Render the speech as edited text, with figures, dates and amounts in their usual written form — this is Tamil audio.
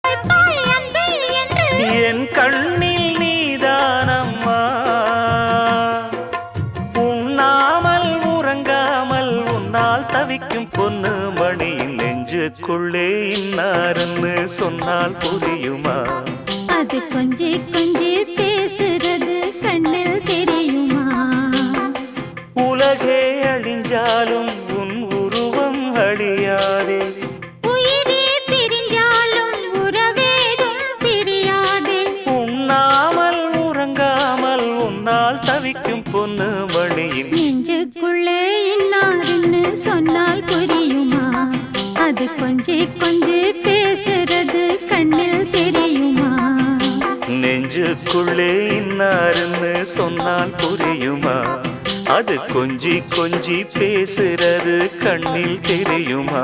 வைப்பாய் அன்பே என்று என் கண்ணில் நீதானம்மா உண்ணாமல் உறங்காமல் உன்னால் தவிக்கும் பொண்ணு மணியின் நெஞ்சுக்குள்ளே இன்னாருன்னு சொன்னால் புரியுமா அது கொஞ்சி கொஞ்சி பேசுறது கண்ணில் தெரியுமா உலகே அழிஞ்சாலும் உன் உருவம் அழியாதே உயிரே பிரிஞ்சாலும் உறவேதும் பிரியாதே உண்ணாமல் உறங்காமல் உன்னால் தவிக்கும் பொண்ணு மணியின் நெஞ்சுக்குள்ளே இன்னாருன்னு சொன்னால் புரியுமா அது கொஞ்சி கொஞ்சி பேசுறது கண்ணில் தெரியுமா நெஞ்சுக்குள்ளே இன்னாருன்னு சொன்னால் புரியுமா அது கொஞ்சி கொஞ்சி பேசுறது கண்ணில் தெரியுமா